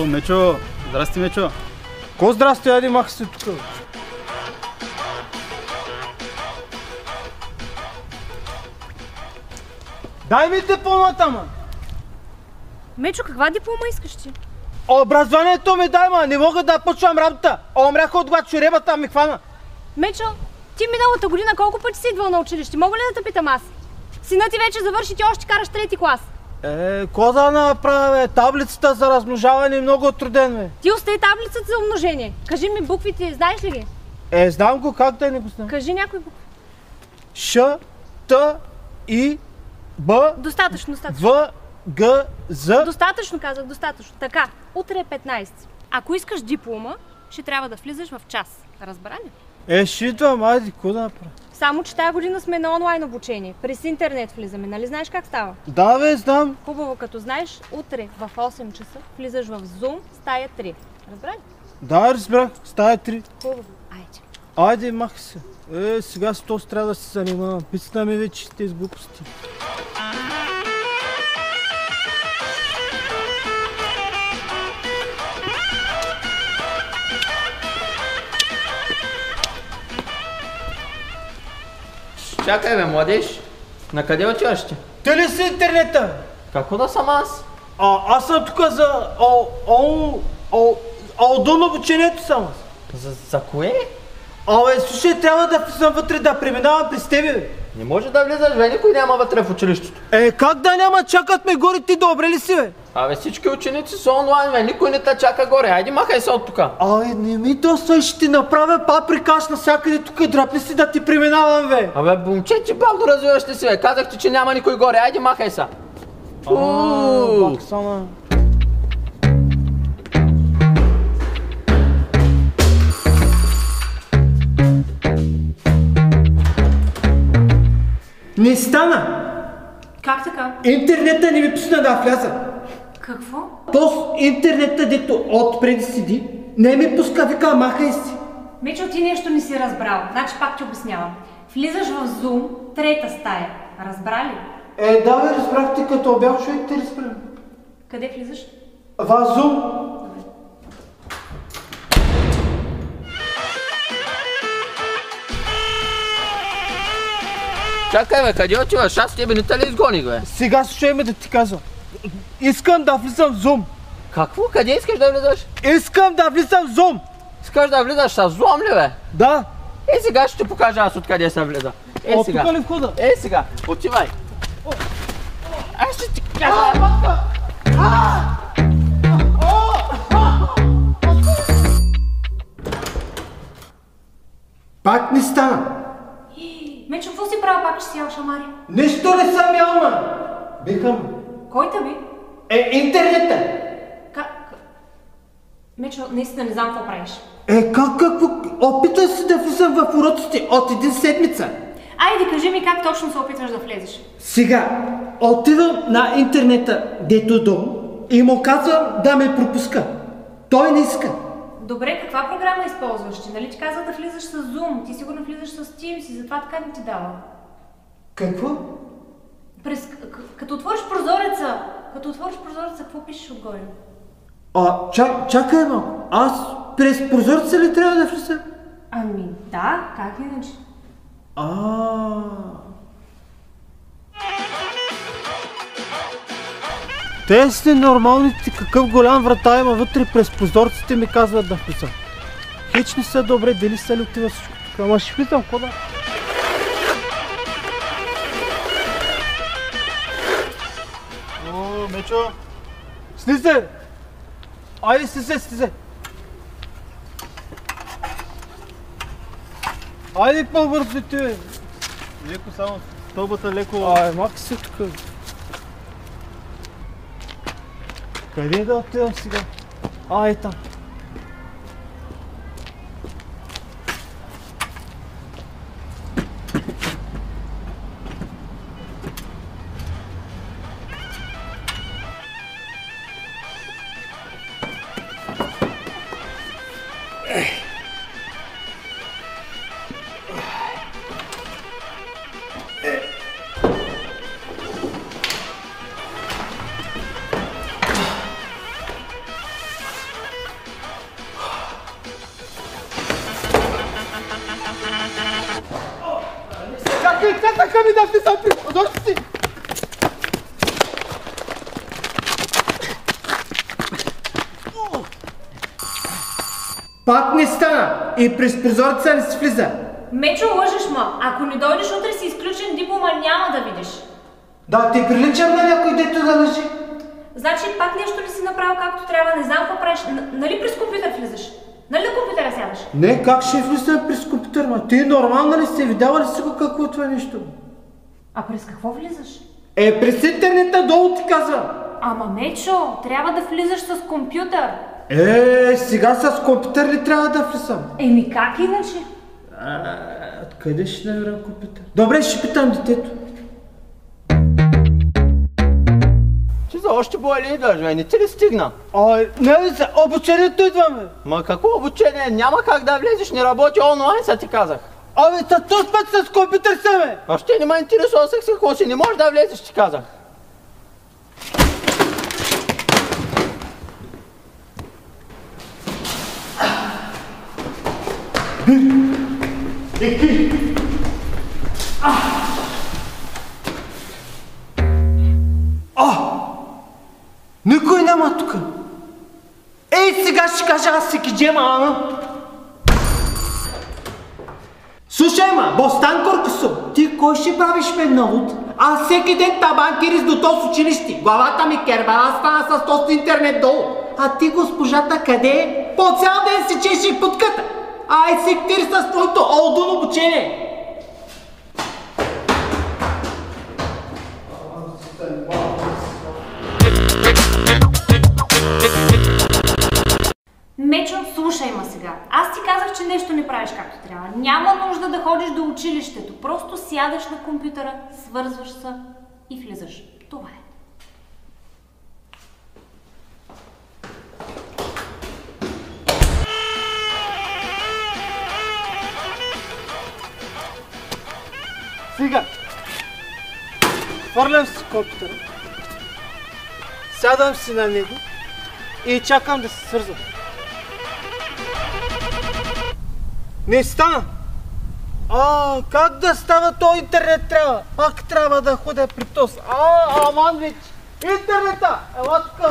Мечо! Здрасти, Мечо! Ко здрасти, айде мах се тук. Дай ми дипломата, ма! Мечо, каква диплома искаш ти? Образованието ми дай, ма! Не мога да почвам работа! Умрях от глад, чуребата ми хвана! Мечо, ти миналата година колко пъти си идвал на училище? Мога ли да те питам аз? Синът ти вече завърши, ти още караш трети клас. Ко да направя, бе? Таблицата за размножаване е много труден, бе. Ти остави таблицата за умножение. Кажи ми буквите, знаеш ли ги? Знам го, как да не го знам. Кажи някой букви. Ш, Т, И, Б, Достатъчно. В, Г, З. Достатъчно казах, достатъчно. Така, утре е 15. Ако искаш диплома, ще трябва да влизаш в час. Разбра ли? Ще идвам, айде, ко да направя? Само, че тази година сме на онлайн обучение. През интернет влизаме, нали знаеш как става? Да, бе, знам. Хубаво, като знаеш, утре в 8 часа влизаш в Zoom, стая 3. Разбра ли? Да, разбрах, стая 3. Хубаво, айде. Айде, мах се. Сега с този трябва да се занимавам. Писна ми вече тези глупости. Чакай, бе, младеж. На къде отиваш ти? Ти ли си интернета? Какво да съм аз? Аз съм тук за аудон обучението само. За кое? Слушай, трябва да влизам вътре, да преминавам през тебе, бе. Не може да влизаш, бе, никой няма вътре в училището. Как да няма, чакат ме горе, ти добре ли си, бе? Всички ученици са онлайн, бе, никой не те чака горе. Айде, махай се от тука. Не ми доста, ще ти направя паприкаш навсякъде тук, драпни си да ти преминавам, бе. Момче, ти бавно развиваш ли си, бе? Казах ти, че няма никой горе. Айде, махай се. Баксана. Не стана! Как така? Интернета не ми пусна да вляза. Какво? Интернета, дето отпреди седи, не ми пуска, вика, махай си. Мечо, ти нещо не си разбрал. Значи пак ти обяснявам. Влизаш в Zoom, трета стая. Разбра ли? Да, бе, разбрах ти, като бял човек, те разбрах. Къде влизаш? В Zoom. Чакай, бе, къде отиваш? Аз тебе не те ли изгоних, бе? Сега слушай ме да ти казвам. Искам да влизам в Zoom. Какво? Къде искаш да влизаш? Искам да влизам в Zoom. Искаш да влизаш с злом ли, бе? Да. Сега ще ти покажа аз откъде се влиза. Сега. Тук ли входа? Сега, отивай. Аз ще ти кажа. Пак не стана. Мечо, какво си правил, пак ще си ял шамари? Нищо не съм ял, ма. Бихам. Кой би? Интернета. Мечо, наистина не знам какво правиш. Какво? Опитай се да влизам в уроците от един седмица. Айде, кажи ми как точно се опитваш да влезеш. Сега, отивам на интернета, дето дом, и му казвам да ме пропуска. Той не иска. Добре, каква програма използваш ти? Нали ти казва да влизаш с Zoom? Ти сигурно влизаш с Teams и затова така не ти дава. Какво? Като отвориш прозореца, какво пишеш отгоре? Чакай малко. Аз през прозореца ли трябва да влизам? Ами да, как иначе? Те сте нормалните, какъв голям врата има вътре, през прозорците ми казват да влизам. Хеч не са добре, дали са ли отива всичко тук, ама ще влизам, хода. Мечо! Слизай! Айде, слизай! Айде по-бързо ти, бе! Леко само, стълбата леко... Мака се тук. Къде да отивам сега? Там. Чакай, така ми да влизам при прозорците! Пак не стана и през прозорца не си влиза. Мечо, лъжеш ма. Ако не дойдеш утре си изключен диплома, няма да видиш. Да, ти приличам на някой, дето да лъжи. Значи пак нещо ли си направил както трябва, не знам какво правиш. Нали през компютър влизаш? Нали на компютъра сядаш? Не, как ще влизам през компютър, ма? Ти нормална ли си? Видяла ли си го какво е това нещо? А през какво влизаш? През интернета долу ти казвам. Ама Мечо, трябва да влизаш с компютър. Сега с компютър ли трябва да влизам? Еми как иначе? Откъде ще намеря компютър? Добре, ще питам детето. Ти за още боя ли идваш, бе? Не ти ли стигна? Не, за обучението идваме. Ма какво обучение? Няма как да влезеш, не работи онлайн, са ти казах. За този път с компютър са, бе. Още не ме интересува с какво си, не можеш да влезеш, ти казах. Никой няма тук. Сега ще кажа аз си киджема, Слушай, Бостан Коркусо, ти кой ще правиш мен навод? Аз всеки ден табан кирис до то с училище. Главата ми кербала стана с тост интернет долу. А ти, госпожата, къде е? По цял ден си чеше путката. Се ктири с твоето олдун обучение. Мечо, слушай ма сега. Аз ти казах, че нещо не правиш както трябва. Няма нужда да ходиш до училището. Просто сядаш на компютъра, свързваш се и влизаш. Това е. Сега. Хвърлям си компютъра. Сядам си на него и чакам да се свързвам. Не стана! Как да става то интернет трябва? Пак трябва да ходя при ТОС. Аман вече! Интернета! Ела тук!